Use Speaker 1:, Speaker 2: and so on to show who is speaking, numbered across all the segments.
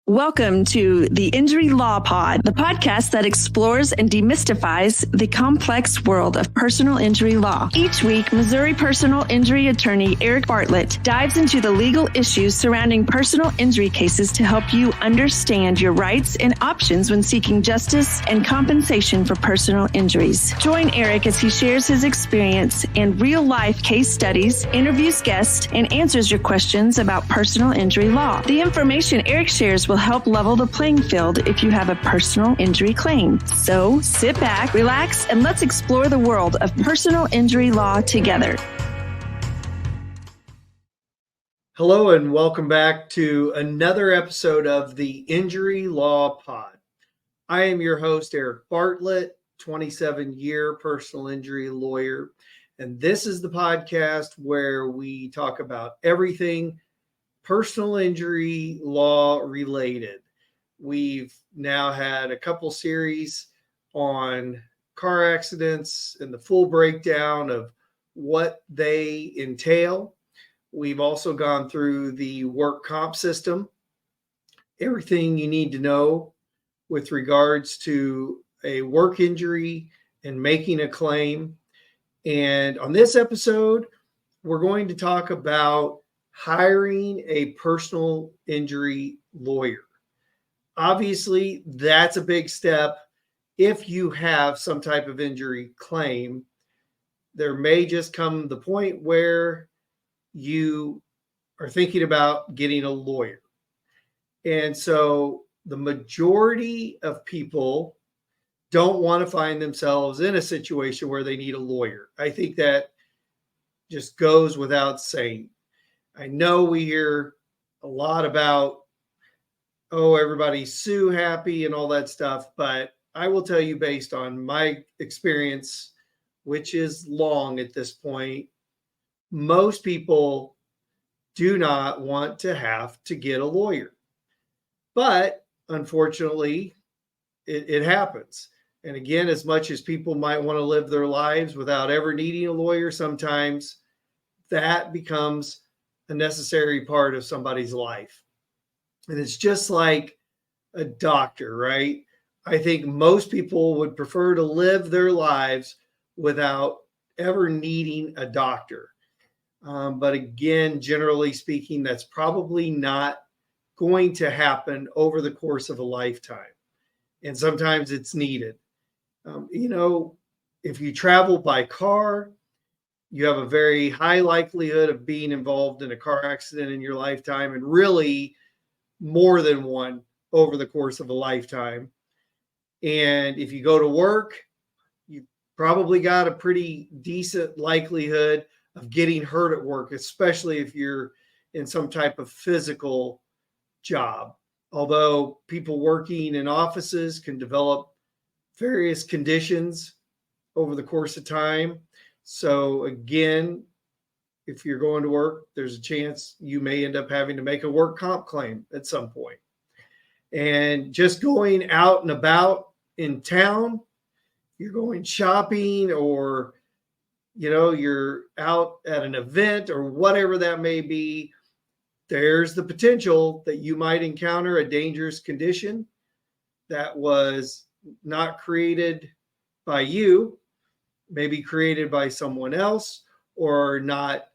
Speaker 1: Welcome to the Injury Law Pod, the podcast that explores and demystifies the complex world of personal injury law. Each week, Missouri personal injury attorney Eric Bartlett dives into the legal issues surrounding personal injury cases to help you understand your rights and options when seeking justice and compensation for personal injuries. Join Eric as he shares his experience and real-life case studies, interviews guests, and answers your questions about personal injury law. The information Eric shares will help level the playing field if you have a personal injury claim. So sit back, relax, and let's explore the world of personal injury law together.
Speaker 2: Hello, and welcome back to another episode of the Injury Law Pod. I am your host, Eric Bartlett, 27-year personal injury lawyer, and this is the podcast where we talk about everything personal injury law related. We've now had a couple series on car accidents and the full breakdown of what they entail. We've also gone through the work comp system, everything you need to know with regards to a work injury and making a claim. And on this episode, we're going to talk about hiring a personal injury lawyer. Obviously, that's a big step. If you have some type of injury claim, there may just come the point where you are thinking about getting a lawyer. And so the majority of people don't want to find themselves in a situation where they need a lawyer. I think that just goes without saying. I know we hear a lot about, everybody's sue happy and all that stuff, but I will tell you based on my experience, which is long at this point, most people do not want to have to get a lawyer. But unfortunately, it happens. And again, as much as people might want to live their lives without ever needing a lawyer, sometimes that becomes a necessary part of somebody's life. And it's just like a doctor, right? I think most people would prefer to live their lives without ever needing a doctor. But again, generally speaking, that's probably not going to happen over the course of a lifetime. And sometimes it's needed. If you travel by car, you have a very high likelihood of being involved in a car accident in your lifetime, and really more than one over the course of a lifetime. And if you go to work, you probably got a pretty decent likelihood of getting hurt at work, especially if you're in some type of physical job. Although people working in offices can develop various conditions over the course of time. So again, if you're going to work, there's a chance you may end up having to make a work comp claim at some point. And just going out and about in town, you're going shopping or, you're out at an event or whatever that may be, there's the potential that you might encounter a dangerous condition that was not created by you, maybe created by someone else, or not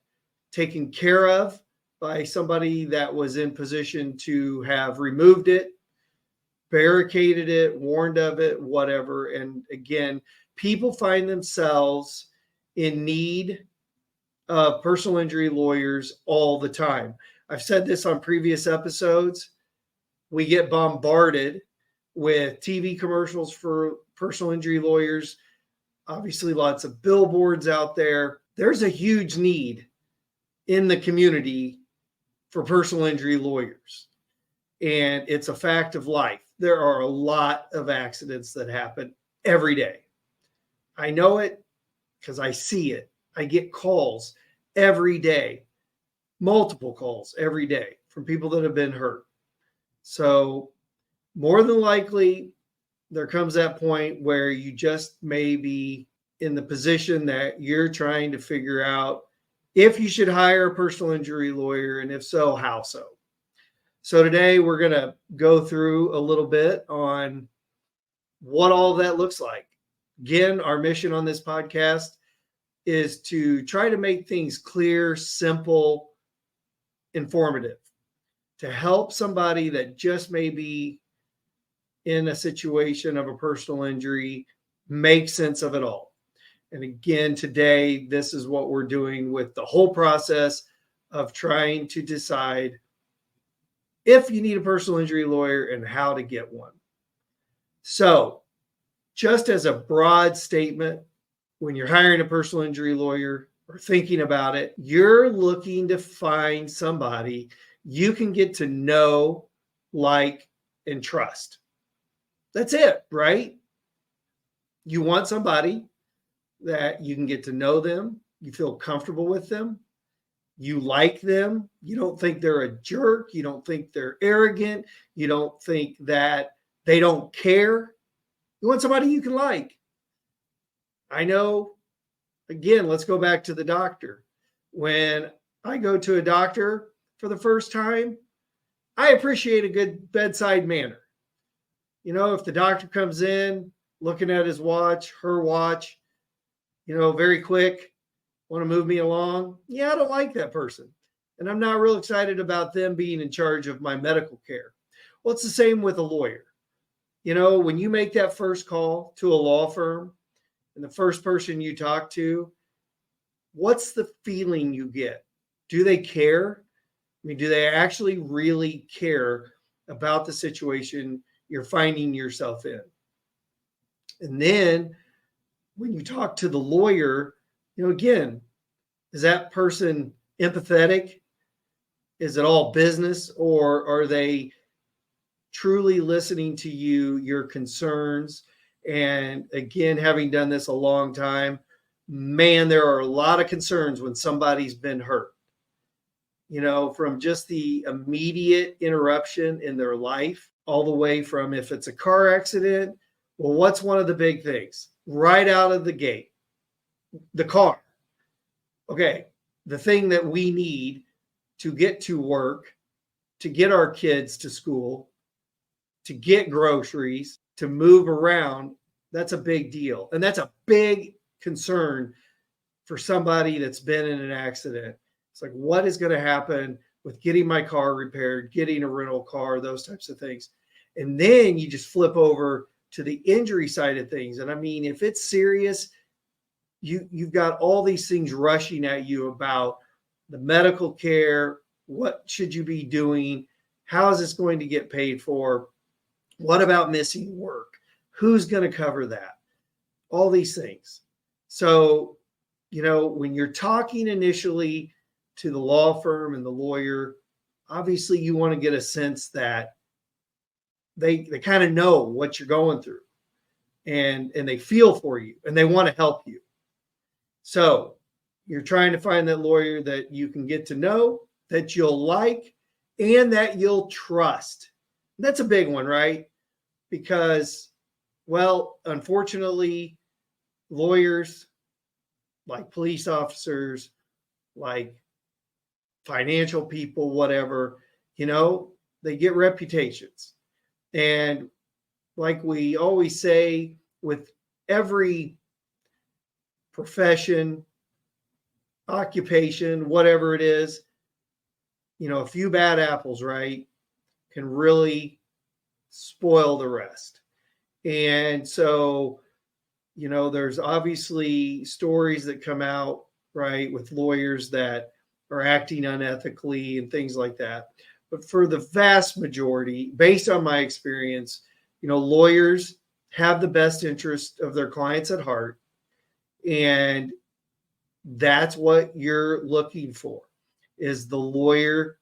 Speaker 2: taken care of by somebody that was in position to have removed it, barricaded it, warned of it, whatever. And again, people find themselves in need of personal injury lawyers all the time. I've said this on previous episodes. We get bombarded with TV commercials for personal injury lawyers. Obviously, lots of billboards out there. There's a huge need in the community for personal injury lawyers. And it's a fact of life. There are a lot of accidents that happen every day. I know it because I see it. I get calls every day, multiple calls every day from people that have been hurt. So more than likely, there comes that point where you just may be in the position that you're trying to figure out if you should hire a personal injury lawyer, and if so, how so. So today we're going to go through a little bit on what all of that looks like. Again, our mission on this podcast is to try to make things clear, simple, informative, to help somebody that just may be in a situation of a personal injury make sense of it all. And again, today, this is what we're doing with the whole process of trying to decide if you need a personal injury lawyer and how to get one. So, just as a broad statement, when you're hiring a personal injury lawyer or thinking about it, you're looking to find somebody you can get to know, like, and trust. That's it, right? You want somebody that you can get to know them, you feel comfortable with them, you like them, you don't think they're a jerk, you don't think they're arrogant, you don't think that they don't care. You want somebody you can like. I know, again, let's go back to the doctor. When I go to a doctor for the first time, I appreciate a good bedside manner. You know, if the doctor comes in looking at his watch, her watch, very quick, want to move me along. Yeah, I don't like that person. And I'm not real excited about them being in charge of my medical care. Well, it's the same with a lawyer. When you make that first call to a law firm and the first person you talk to, what's the feeling you get? Do they care? I mean, do they actually really care about the situation you're finding yourself in? And then when you talk to the lawyer, again, is that person empathetic? Is it all business, or are they truly listening to you, your concerns? And again, having done this a long time, man, there are a lot of concerns when somebody's been hurt, from just the immediate interruption in their life, all the way from if it's a car accident. Well, what's one of the big things right out of the gate? The car. Okay, the thing that we need to get to work, to get our kids to school, to get groceries, to move around, that's a big deal. And that's a big concern for somebody that's been in an accident. It's like, what is going to happen with getting my car repaired, getting a rental car, those types of things. And then you just flip over to the injury side of things. And I mean, if it's serious, you've got all these things rushing at you about the medical care. What should you be doing? How is this going to get paid for? What about missing work? Who's going to cover that? All these things. So, when you're talking initially to the law firm and the lawyer, obviously you want to get a sense that they kind of know what you're going through, and they feel for you and they want to help you. So you're trying to find that lawyer that you can get to know, that you'll like, and that you'll trust. That's a big one, right? Because, well, unfortunately, lawyers, like police officers, like financial people, whatever, they get reputations. And like we always say, with every profession, occupation, whatever it is, a few bad apples, right, can really spoil the rest. And so, there's obviously stories that come out, right, with lawyers that are acting unethically and things like that. But for the vast majority, based on my experience, lawyers have the best interest of their clients at heart. And that's what you're looking for, is the lawyer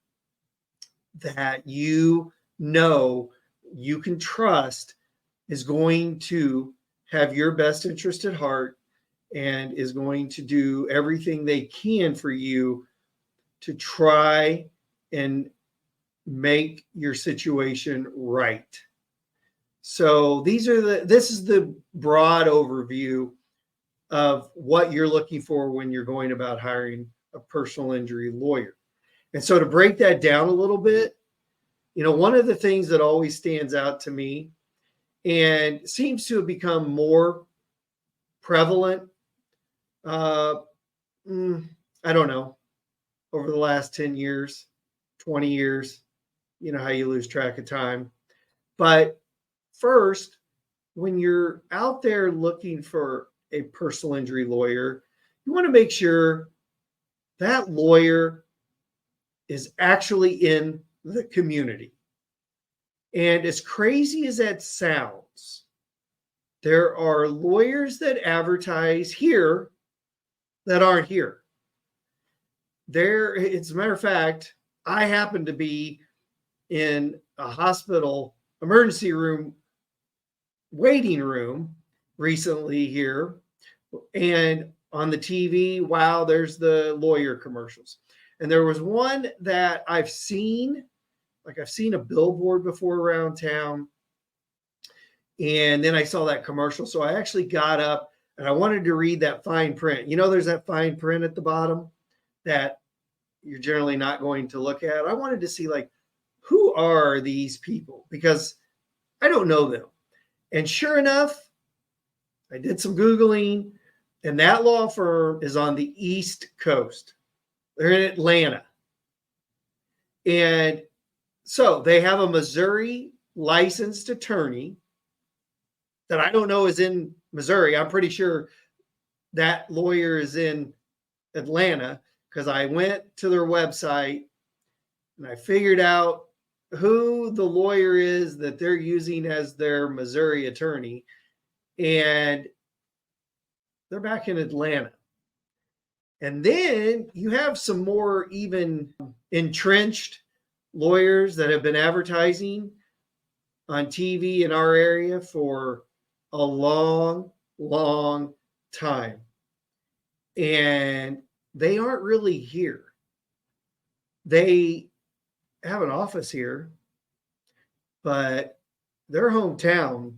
Speaker 2: that you can trust is going to have your best interest at heart and is going to do everything they can for you to try and make your situation right. So this is the broad overview of what you're looking for when you're going about hiring a personal injury lawyer. And so to break that down a little bit, One of the things that always stands out to me and seems to have become more prevalent, uh, I don't know, over the last 10 years, 20 years, how you lose track of time. But first, when you're out there looking for a personal injury lawyer, you want to make sure that lawyer is actually in the community. And as crazy as that sounds, there are lawyers that advertise here that aren't here. As a matter of fact, I happen to be in a hospital emergency room waiting room recently here, and on the TV, wow, there's the lawyer commercials. And there was one that I've seen a billboard before around town, and then I saw that commercial. So I actually got up and I wanted to read that fine print. There's that fine print at the bottom that you're generally not going to look at. I wanted to see, who are these people? Because I don't know them. And sure enough, I did some Googling, and that law firm is on the East Coast. They're in Atlanta. And so they have a Missouri licensed attorney that I don't know is in Missouri. I'm pretty sure that lawyer is in Atlanta, because I went to their website and I figured out who the lawyer is that they're using as their Missouri attorney. And they're back in Atlanta. And then you have some more even entrenched lawyers that have been advertising on TV in our area for a long, long time. And they aren't really here. They have an office here, but their hometown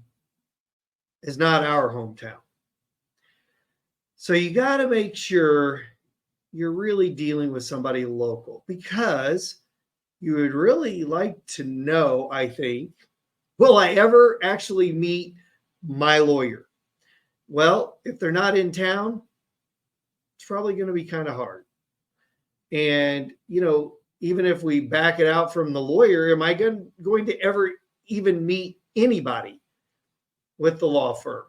Speaker 2: is not our hometown. So you got to make sure you're really dealing with somebody local, because you would really like to know, I think, will I ever actually meet my lawyer? Well, if they're not in town, it's probably going to be kind of hard. And, even if we back it out from the lawyer, am I going to ever even meet anybody with the law firm?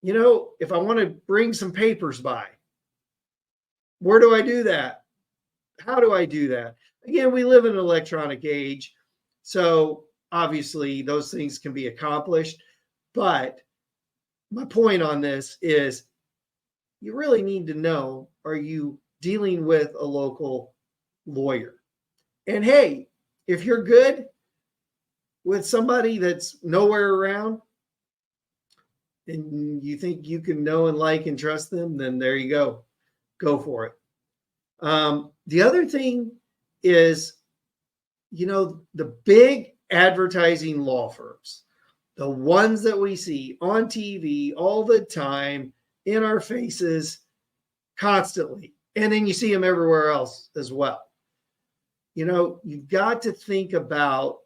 Speaker 2: If I want to bring some papers by, where do I do that? How do I do that? Again, we live in an electronic age, so obviously those things can be accomplished. But my point on this is you really need to know, are you dealing with a local lawyer? And hey, if you're good with somebody that's nowhere around and you think you can know and like and trust them, then there you go. Go for it. The other thing is, the big advertising law firms, the ones that we see on TV all the time, in our faces constantly, and then you see them everywhere else as well. You've got to think about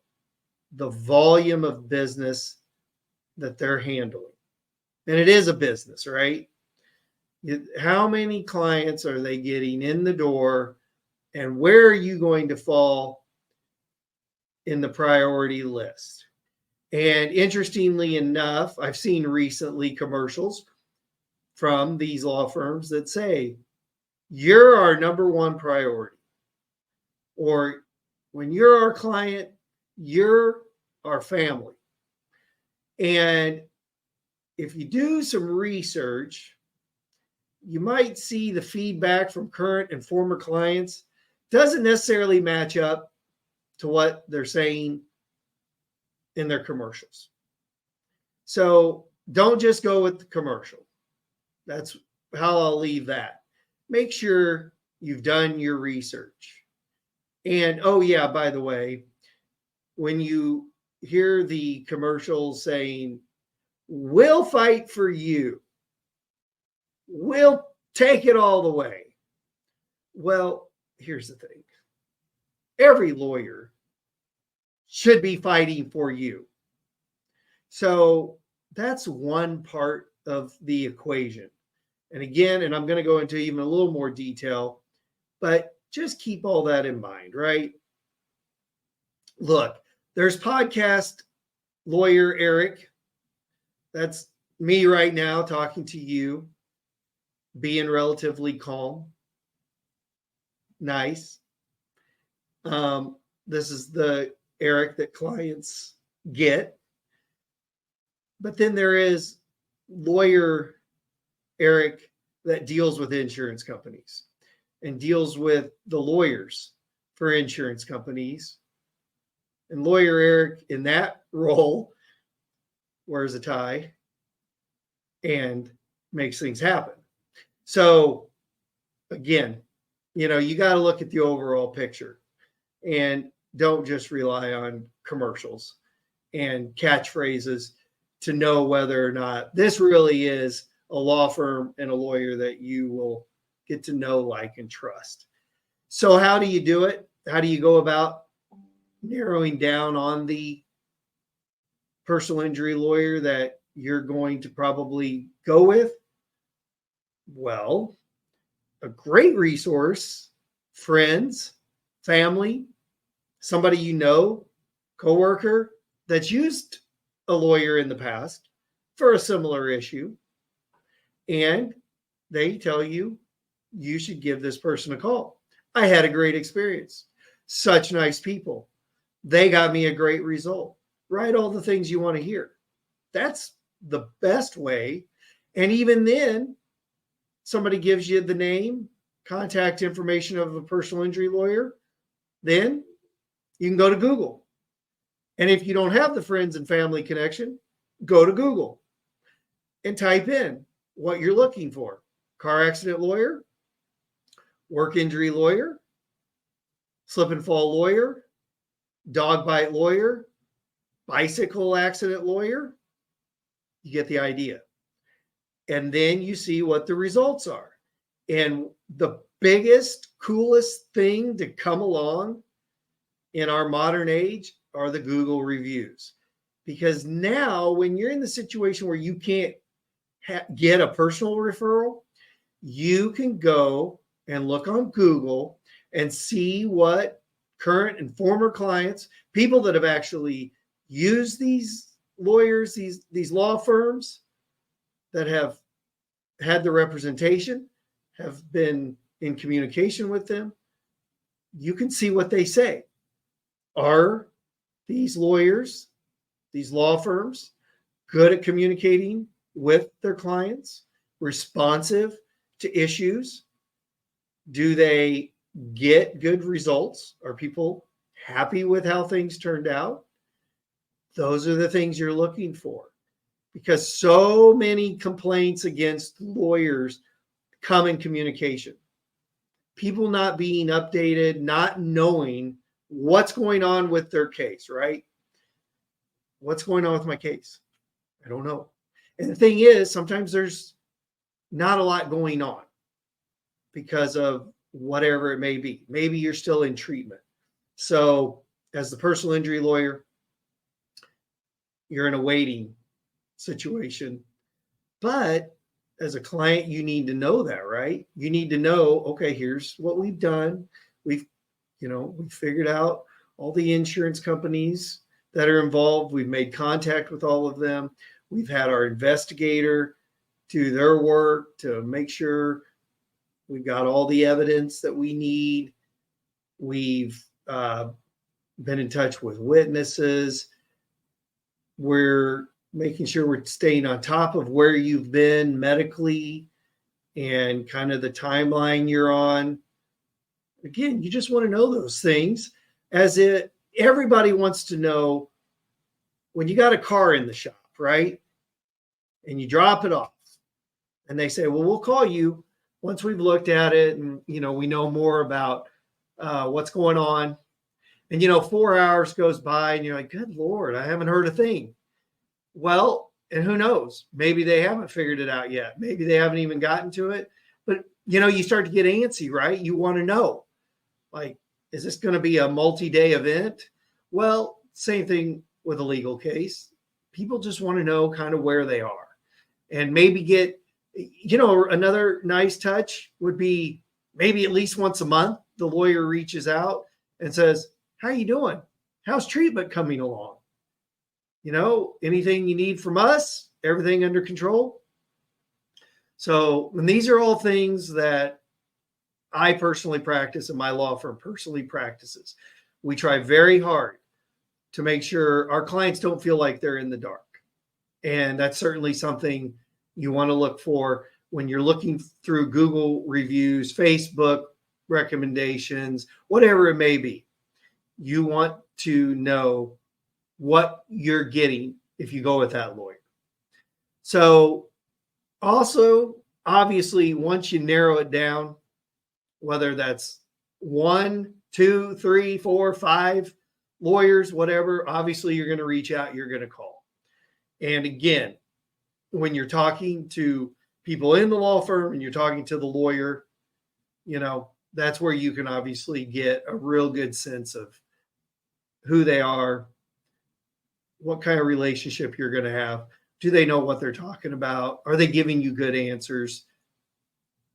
Speaker 2: the volume of business that they're handling. And it is a business, right? How many clients are they getting in the door, and where are you going to fall in the priority list? And interestingly enough, I've seen recently commercials from these law firms that say, you're our number one priority. Or when you're our client, you're our family. And if you do some research, you might see the feedback from current and former clients doesn't necessarily match up to what they're saying in their commercials. So don't just go with the commercial. That's how I'll leave that. Make sure you've done your research. And oh yeah, by the way, when you hear the commercials saying, we'll fight for you, we'll take it all the way. Well, here's the thing. Every lawyer should be fighting for you. So that's one part of the equation. And again, and I'm going to go into even a little more detail, but just keep all that in mind, right? Look, there's podcast lawyer Eric. That's me right now talking to you, being relatively calm. Nice. This is the Eric that clients get. But then there is lawyer Eric that deals with insurance companies and deals with the lawyers for insurance companies. And lawyer Eric in that role wears a tie and makes things happen. So again, you got to look at the overall picture and don't just rely on commercials and catchphrases to know whether or not this really is a law firm and a lawyer that you will get to know, like, and trust. So how do you do it? How do you go about narrowing down on the personal injury lawyer that you're going to probably go with? Well, a great resource, friends, family, somebody you know, coworker that's used a lawyer in the past for a similar issue, and they tell you you should give this person a call. I had a great experience. Such nice people. They got me a great result. Write all the things you want to hear. That's the best way. And even then, somebody gives you the name, contact information of a personal injury lawyer, then you can go to Google. And if you don't have the friends and family connection, go to Google and type in what you're looking for. Car accident lawyer, work injury lawyer, slip and fall lawyer, dog bite lawyer, bicycle accident lawyer. You get the idea. And then you see what the results are. And the biggest, coolest thing to come along in our modern age are the Google reviews. Because now when you're in the situation where you can't get a personal referral, you can go and look on Google and see what current and former clients, people that have actually used these lawyers, these law firms that have had the representation, have been in communication with them. You can see what they say. Are these lawyers, these law firms, good at communicating with their clients, responsive to issues? Do they get good results? Are people happy with how things turned out? Those are the things you're looking for, because so many complaints against lawyers come in communication. People not being updated, not knowing what's going on with their case, right? What's going on with my case? I don't know. And the thing is, sometimes there's not a lot going on because of whatever it may be. Maybe you're still in treatment. So as the personal injury lawyer, you're in a waiting situation. But as a client, you need to know that, right? You need to know, okay, here's what we've done. We've figured out all the insurance companies that are involved. We've made contact with all of them. We've had our investigator do their work to make sure we've got all the evidence that we need. We've been in touch with witnesses. We're making sure we're staying on top of where you've been medically and kind of the timeline you're on. Again, you just want to know those things, everybody wants to know when you got a car in the shop, right? And you drop it off and they say, well, we'll call you once we've looked at it and, we know more about what's going on. And, 4 hours goes by and you're like, good Lord, I haven't heard a thing. Well, and who knows? Maybe they haven't figured it out yet. Maybe they haven't even gotten to it. But, you start to get antsy, right? You want to know, like, is this going to be a multi-day event? Well, same thing with a legal case. People just want to know kind of where they are and maybe get, another nice touch would be maybe at least once a month, the lawyer reaches out and says, how you doing? How's treatment coming along? Anything you need from us? Everything under control? So, and these are all things that I personally practice and my law firm personally practices. We try very hard to make sure our clients don't feel like they're in the dark. And that's certainly something you want to look for when you're looking through Google reviews, Facebook recommendations, whatever it may be. You want to know what you're getting if you go with that lawyer. So also, obviously, once you narrow it down, whether that's 1, 2, 3, 4, 5 lawyers, whatever, obviously you're going to reach out, you're going to call. And again, when you're talking to people in the law firm and you're talking to the lawyer, that's where you can obviously get a real good sense of who they are, what kind of relationship you're going to have. Do they know what they're talking about? Are they giving you good answers?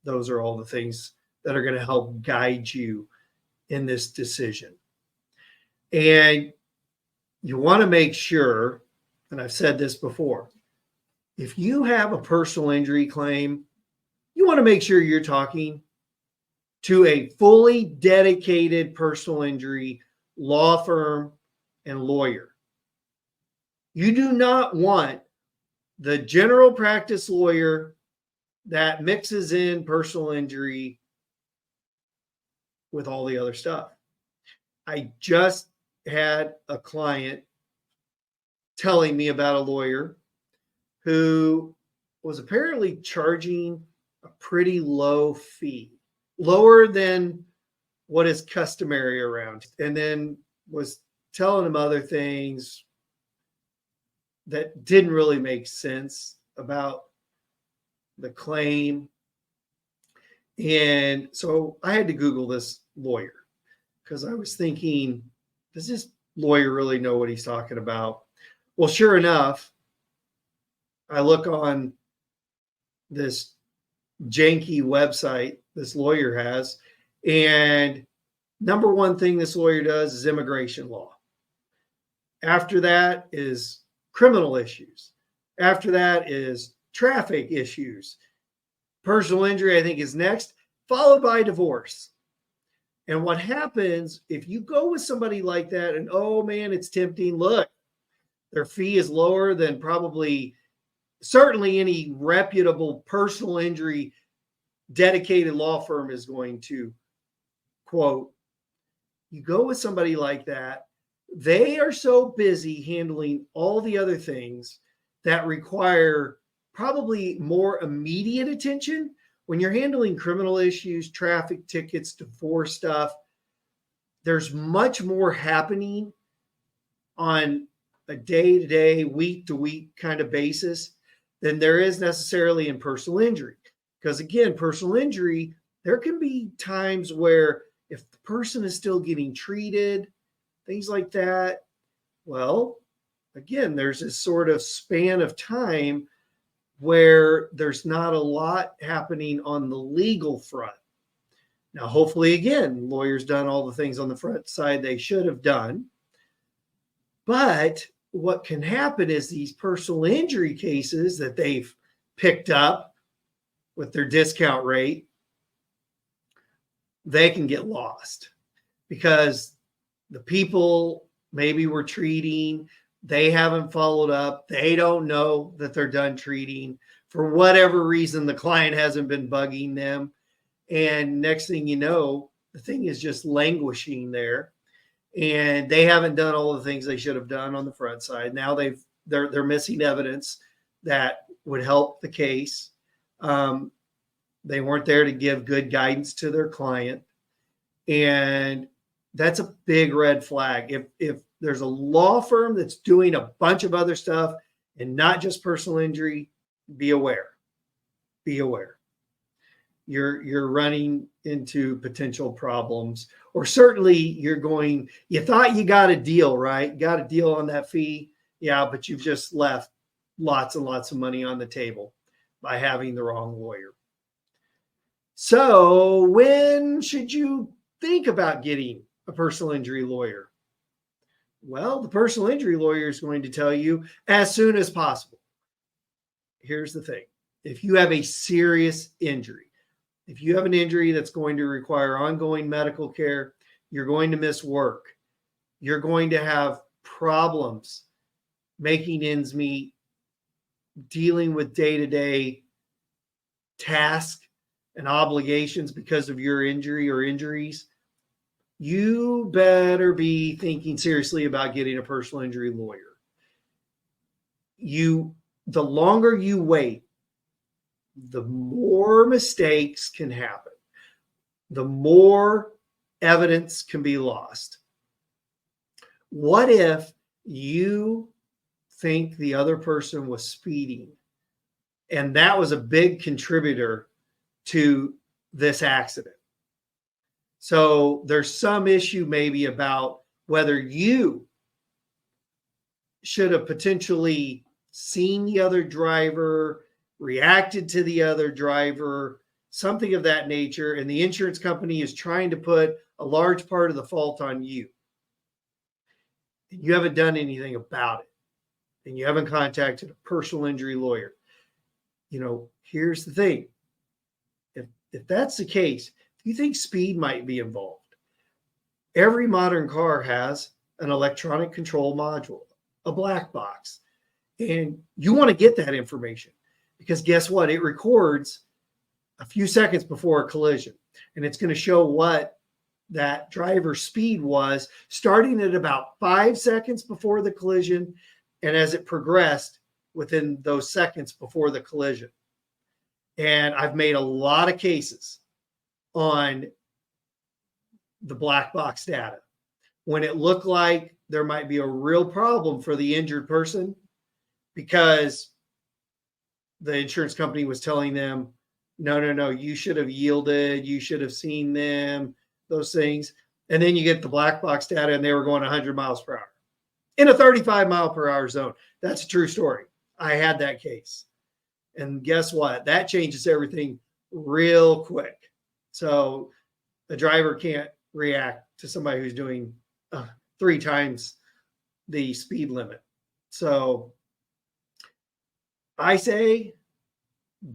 Speaker 2: Those are all the things that are going to help guide you in this decision. And you want to make sure, and I've said this before, if you have a personal injury claim, you want to make sure you're talking to a fully dedicated personal injury law firm and lawyer. You do not want the general practice lawyer that mixes in personal injury with all the other stuff. I just had a client telling me about a lawyer who was apparently charging a pretty low fee, lower than what is customary around, and then was telling him other things that didn't really make sense about the claim. And so I had to Google this lawyer because I was thinking, does this lawyer really know what he's talking about? Well, sure enough, I look on this janky website this lawyer has, and number one thing this lawyer does is immigration law. After that is criminal issues. After that is traffic issues. Personal injury, I think, is next, followed by divorce. And what happens if you go with somebody like that and, oh man, it's tempting. Look, their fee is lower than certainly any reputable personal injury dedicated law firm is going to quote. You go with somebody like that, they are so busy handling all the other things that require probably more immediate attention. When you're handling criminal issues, traffic tickets, divorce stuff, there's much more happening on a day-to-day, week-to-week kind of basis than there is necessarily in personal injury. Because again, personal injury, there can be times where if the person is still getting treated, things like that, well, again, there's this sort of span of time where there's not a lot happening on the legal front. Now, hopefully, again, lawyers done all the things on the front side they should have done. But what can happen is these personal injury cases that they've picked up with their discount rate, they can get lost because the people maybe were treating, they haven't followed up. They don't know that they're done treating. For whatever reason, the client hasn't been bugging them. And next thing you know, the thing is just languishing there. And they haven't done all the things they should have done on the front side. Now they're missing evidence that would help the case. They weren't there to give good guidance to their client. And that's a big red flag. If there's a law firm that's doing a bunch of other stuff and not just personal injury, be aware. Be aware. you're running into potential problems. Or certainly you thought you got a deal, right? Got a deal on that fee. Yeah, but you've just left lots and lots of money on the table by having the wrong lawyer. So when should you think about getting a personal injury lawyer? Well, the personal injury lawyer is going to tell you as soon as possible. Here's the thing. If you have a serious injury, if you have an injury that's going to require ongoing medical care, you're going to miss work. You're going to have problems making ends meet, dealing with day-to-day tasks and obligations because of your injury or injuries. You better be thinking seriously about getting a personal injury lawyer. The longer you wait, the more mistakes can happen. The more evidence can be lost. What if you think the other person was speeding and that was a big contributor to this accident? So there's some issue maybe about whether you should have potentially seen the other driver, reacted to the other driver, something of that nature, and the insurance company is trying to put a large part of the fault on you. And you haven't done anything about it, and you haven't contacted a personal injury lawyer. Here's the thing. If that's the case, if you think speed might be involved, every modern car has an electronic control module, a black box, and you want to get that information because guess what? It records a few seconds before a collision, and it's going to show what that driver's speed was starting at about 5 seconds before the collision and as it progressed within those seconds before the collision. And I've made a lot of cases on the black box data when it looked like there might be a real problem for the injured person because the insurance company was telling them, no, you should have yielded, you should have seen them, those things. And then you get the black box data and they were going 100 miles per hour in a 35 mile per hour zone. That's a true story. I had that case. And guess what? That changes everything real quick. So a driver can't react to somebody who's doing 3 times the speed limit. So I say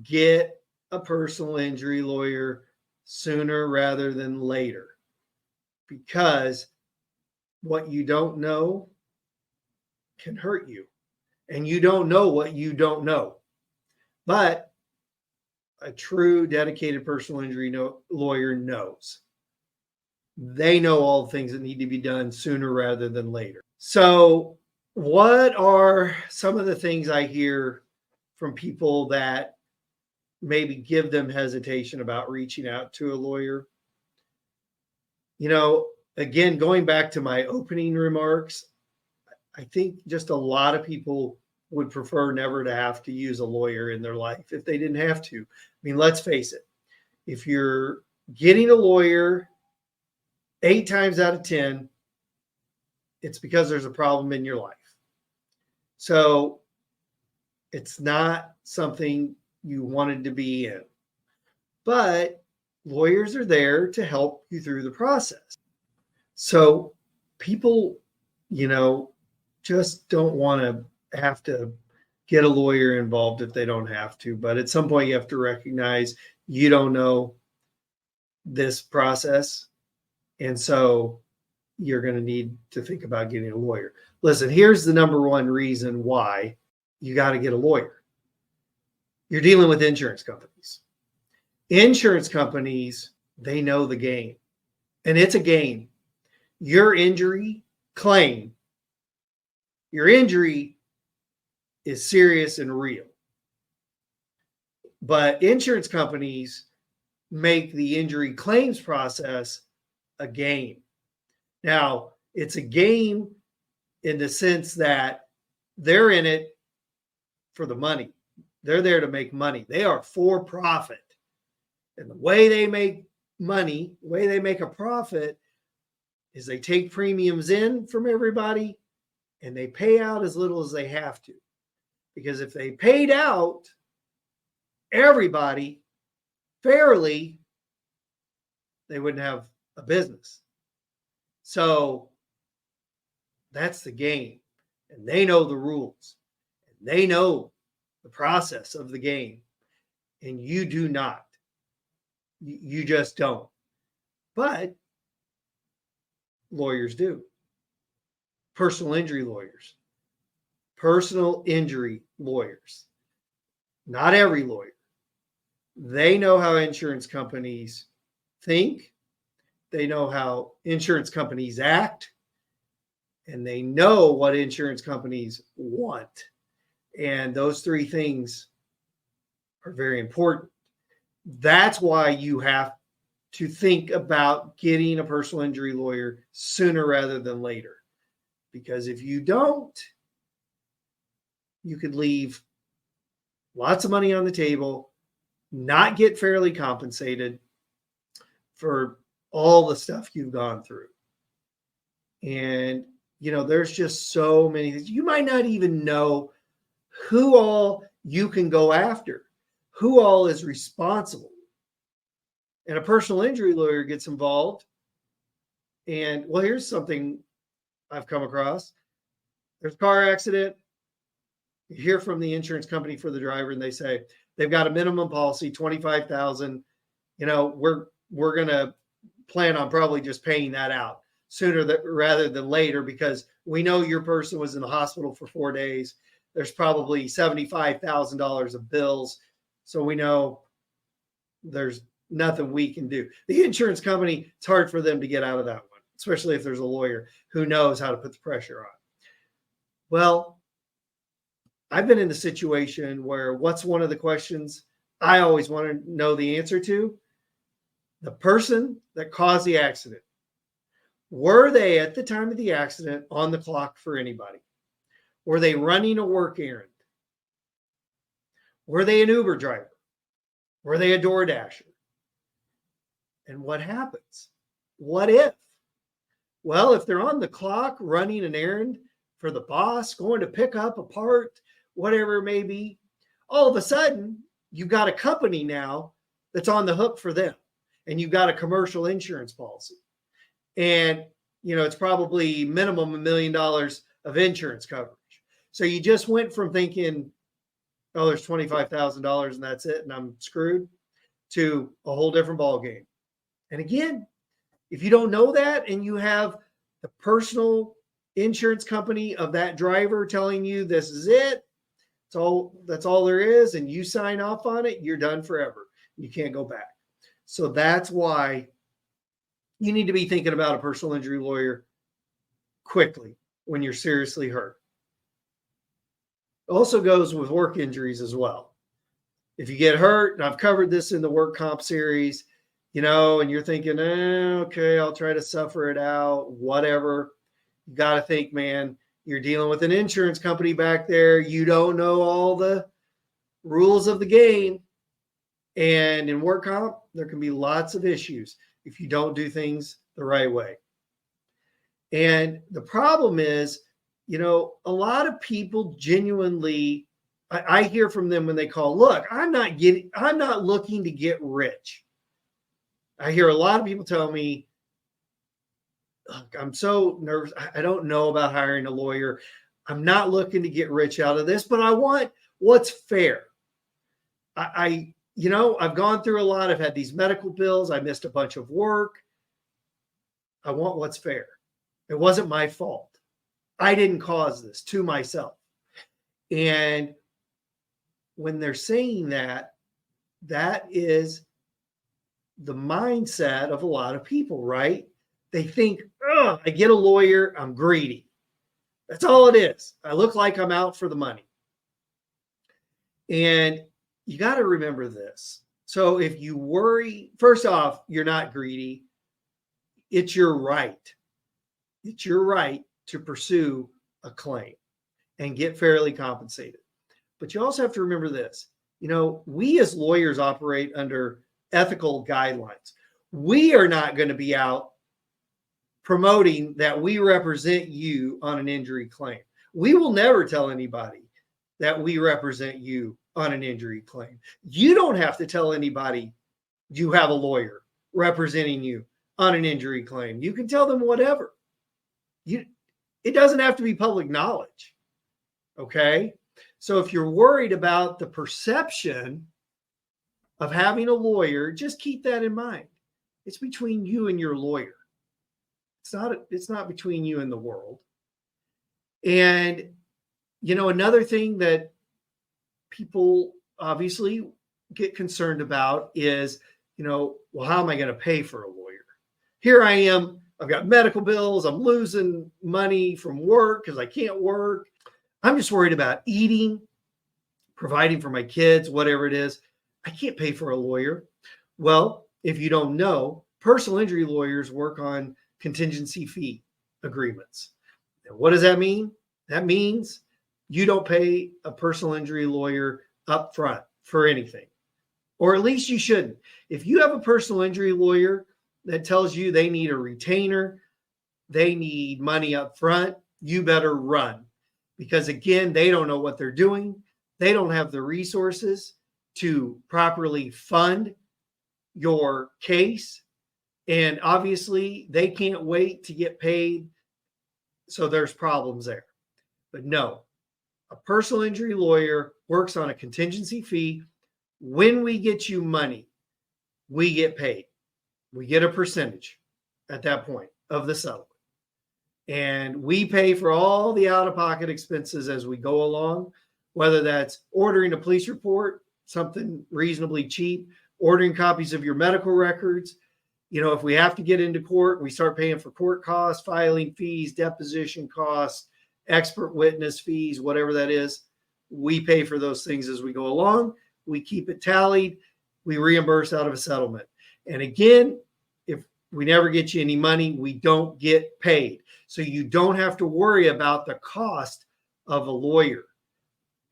Speaker 2: get a personal injury lawyer sooner rather than later, because what you don't know can hurt you, and you don't know what you don't know. But a true dedicated personal injury lawyer knows. They know all the things that need to be done sooner rather than later. So what are some of the things I hear from people that maybe give them hesitation about reaching out to a lawyer? Again, going back to my opening remarks, I think just a lot of people would prefer never to have to use a lawyer in their life if they didn't have to. I mean, let's face it. If you're getting a lawyer 8 times out of 10, it's because there's a problem in your life. So it's not something you wanted to be in. But lawyers are there to help you through the process. So people, just don't want to have to get a lawyer involved if they don't have to. But at some point you have to recognize you don't know this process. And so you're going to need to think about getting a lawyer. Listen, here's the number one reason why you got to get a lawyer. You're dealing with insurance companies. Insurance companies, they know the game. And it's a game. Your injury claim, your injury is serious and real. But insurance companies make the injury claims process a game. Now, it's a game in the sense that they're in it for the money. They're there to make money. They are for profit. And the way they make money, the way they make a profit is they take premiums in from everybody and they pay out as little as they have to. Because if they paid out everybody fairly, they wouldn't have a business. So that's the game. And they know the rules. And they know the process of the game. And you do not. You just don't. But lawyers do. Personal injury lawyers. Personal injury lawyers. Not every lawyer. They know how insurance companies think. They know how insurance companies act. And they know what insurance companies want. And those three things are very important. That's why you have to think about getting a personal injury lawyer sooner rather than later. Because if you don't, you could leave lots of money on the table, not get fairly compensated for all the stuff you've gone through. And, there's just so many things. You might not even know who all you can go after, who all is responsible. And a personal injury lawyer gets involved. And, well, here's something I've come across. There's a car accident. You hear from the insurance company for the driver, and they say they've got a minimum policy, $25,000. We're going to plan on probably just paying that out sooner rather than later, because we know your person was in the hospital for 4 days. There's probably $75,000 of bills. So we know there's nothing we can do. The insurance company, it's hard for them to get out of that one, especially if there's a lawyer who knows how to put the pressure on. Well, I've been in a situation where what's one of the questions I always want to know the answer to? The person that caused the accident. Were they at the time of the accident on the clock for anybody? Were they running a work errand? Were they an Uber driver? Were they a DoorDasher? And what happens? What if? Well, if they're on the clock running an errand for the boss, going to pick up a part, whatever it may be, all of a sudden, you've got a company now that's on the hook for them. And you've got a commercial insurance policy. And, it's probably minimum $1 million of insurance coverage. So you just went from thinking, oh, there's $25,000 and that's it, and I'm screwed, to a whole different ballgame. And again, if you don't know that and you have the personal insurance company of that driver telling you this is it, that's all there is, and you sign off on it, you're done forever. You can't go back. So that's why you need to be thinking about a personal injury lawyer quickly when you're seriously hurt. It also goes with work injuries as well. If you get hurt, and I've covered this in the work comp series, and you're thinking, okay, I'll try to suffer it out, whatever. You got to think, man, you're dealing with an insurance company back there. You don't know all the rules of the game. And in work comp, there can be lots of issues if you don't do things the right way. And the problem is, a lot of people genuinely, I hear from them when they call, look, I'm not looking to get rich. I hear a lot of people tell me, look, I'm so nervous. I don't know about hiring a lawyer. I'm not looking to get rich out of this, but I want what's fair. I've gone through a lot. I've had these medical bills. I missed a bunch of work. I want what's fair. It wasn't my fault. I didn't cause this to myself. And when they're saying that, that is the mindset of a lot of people, right? They think, oh, I get a lawyer, I'm greedy. That's all it is. I look like I'm out for the money. And you got to remember this. So if you worry, first off, you're not greedy. It's your right. It's your right to pursue a claim and get fairly compensated. But you also have to remember this. We as lawyers operate under ethical guidelines. We are not going to be out promoting that we represent you on an injury claim. We will never tell anybody that we represent you on an injury claim. You don't have to tell anybody you have a lawyer representing you on an injury claim. You can tell them whatever. It doesn't have to be public knowledge. Okay? So if you're worried about the perception of having a lawyer, just keep that in mind. It's between you and your lawyer. It's not between you and the world. And, another thing that people obviously get concerned about is, well, how am I going to pay for a lawyer? Here I am. I've got medical bills. I'm losing money from work because I can't work. I'm just worried about eating, providing for my kids, whatever it is. I can't pay for a lawyer. Well, if you don't know, personal injury lawyers work on contingency fee agreements. And what does that mean? That means you don't pay a personal injury lawyer up front for anything, or at least you shouldn't. If you have a personal injury lawyer that tells you they need a retainer, they need money up front, you better run. Because again, they don't know what they're doing. They don't have the resources to properly fund your case. And obviously, they can't wait to get paid. So there's problems there. But no, a personal injury lawyer works on a contingency fee. When we get you money, we get paid. We get a percentage at that point of the settlement. And we pay for all the out-of-pocket expenses as we go along, whether that's ordering a police report, something reasonably cheap, ordering copies of your medical records. If we have to get into court, we start paying for court costs, filing fees, deposition costs, expert witness fees, whatever that is. We pay for those things as we go along. We keep it tallied. We reimburse out of a settlement. And again, if we never get you any money, we don't get paid. So you don't have to worry about the cost of a lawyer.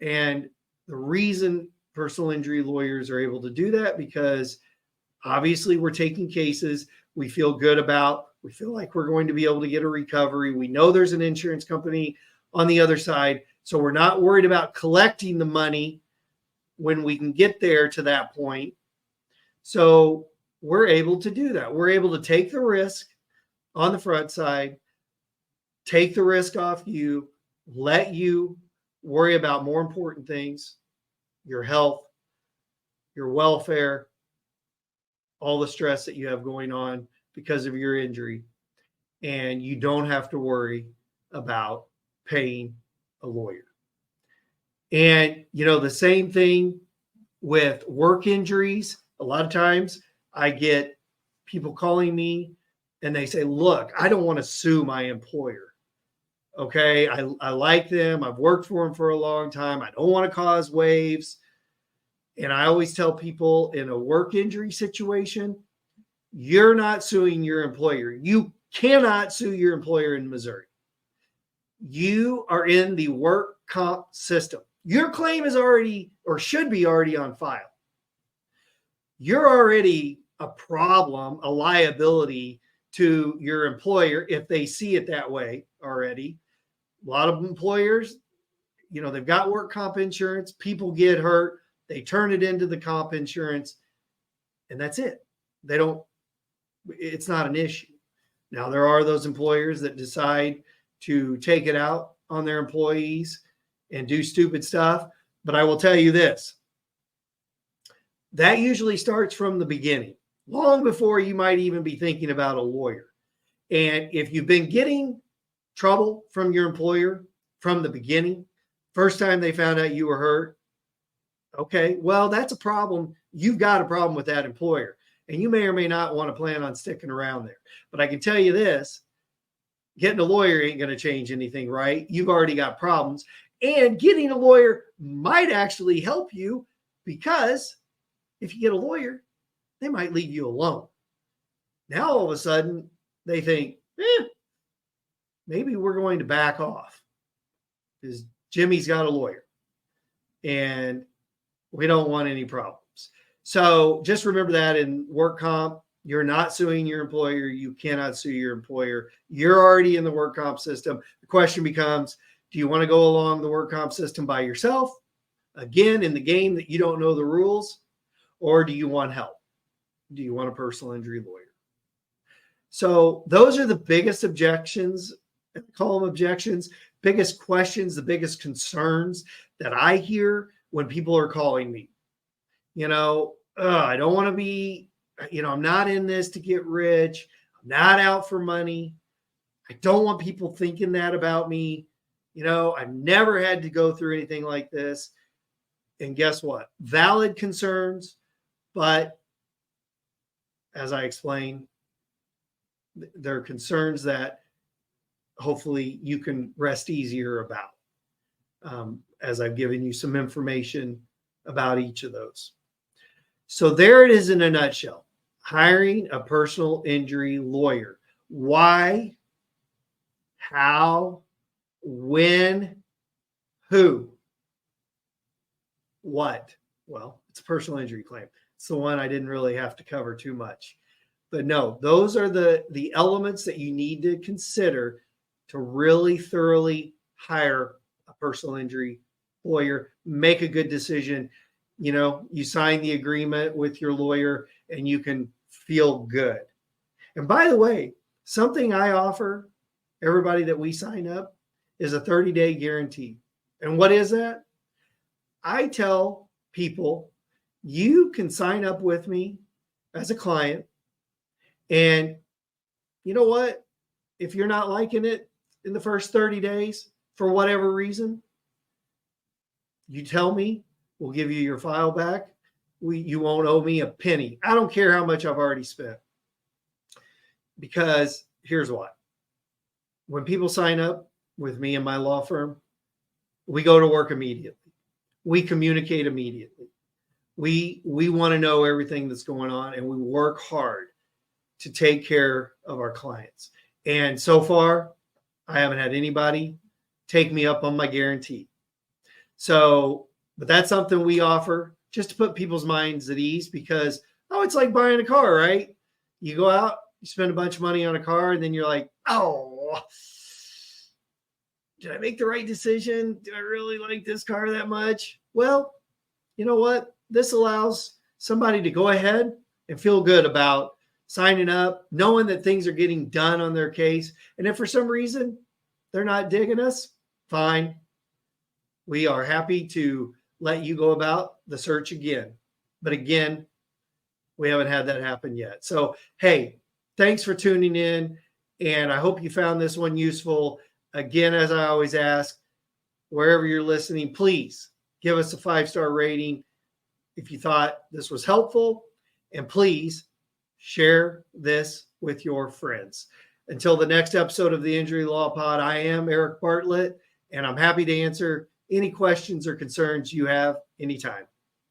Speaker 2: And the reason personal injury lawyers are able to do that, because obviously we're taking cases we feel good about. We feel like we're going to be able to get a recovery. We know there's an insurance company on the other side. So we're not worried about collecting the money when we can get there to that point. So we're able to do that. We're able to take the risk on the front side, take the risk off you, let you worry about more important things, your health, your welfare, all the stress that you have going on because of your injury. And you don't have to worry about paying a lawyer. And, the same thing with work injuries. A lot of times I get people calling me and they say, look, I don't want to sue my employer. Okay. I like them. I've worked for them for a long time. I don't want to cause waves. And I always tell people, in a work injury situation, you're not suing your employer. You cannot sue your employer in Missouri. You are in the work comp system. Your claim is already, or should be already, on file. You're already a problem, a liability to your employer if they see it that way already. A lot of employers, they've got work comp insurance. People get hurt. They turn it into the comp insurance, and that's it. It's not an issue. Now, there are those employers that decide to take it out on their employees and do stupid stuff. But I will tell you this, that usually starts from the beginning, long before you might even be thinking about a lawyer. And if you've been getting trouble from your employer from the beginning, first time they found out you were hurt, okay, well, that's a problem. You've got a problem with that employer, and you may or may not want to plan on sticking around there. But I can tell you this, getting a lawyer ain't going to change anything, right? You've already got problems, and getting a lawyer might actually help you, because if you get a lawyer, they might leave you alone. Now, all of a sudden, they think, maybe we're going to back off because Jimmy's got a lawyer and we don't want any problems. So just remember that in work comp, you're not suing your employer. You cannot sue your employer. You're already in the work comp system. The question becomes, do you want to go along the work comp system by yourself? Again, in the game that you don't know the rules, or do you want help? Do you want a personal injury lawyer? So those are the biggest objections, I call them objections, biggest questions, the biggest concerns that I hear when people are calling me. I don't want to be, I'm not in this to get rich. I'm not out for money. I don't want people thinking that about me. I've never had to go through anything like this. And guess what? Valid concerns, but as I explained, there are concerns that hopefully you can rest easier about, as I've given you some information about each of those. So there it is in a nutshell. Hiring a personal injury lawyer. Why? How? When? Who? What? Well, it's a personal injury claim. It's the one I didn't really have to cover too much. But no, those are the elements that you need to consider to really thoroughly hire a personal injury lawyer, make a good decision. You sign the agreement with your lawyer and you can feel good. And by the way, something I offer everybody that we sign up is a 30-day guarantee. And what is that? I tell people, you can sign up with me as a client. And you know what? If you're not liking it in the first 30 days, for whatever reason, you tell me, we'll give you your file back. You won't owe me a penny. I don't care how much I've already spent. Because here's what. When people sign up with me and my law firm, we go to work immediately. We communicate immediately. We want to know everything that's going on, and we work hard to take care of our clients. And so far, I haven't had anybody take me up on my guarantee. So, but that's something we offer just to put people's minds at ease because, it's like buying a car, right? You go out, you spend a bunch of money on a car, and then you're like, did I make the right decision? Do I really like this car that much? Well, you know what? This allows somebody to go ahead and feel good about signing up, knowing that things are getting done on their case. And if for some reason they're not digging us, fine. We are happy to let you go about the search again. But again, we haven't had that happen yet. So, hey, thanks for tuning in. And I hope you found this one useful. Again, as I always ask, wherever you're listening, please give us a 5-star rating if you thought this was helpful. And please share this with your friends. Until the next episode of the Injury Law Pod, I am Eric Bartlett, and I'm happy to answer any questions or concerns you have anytime.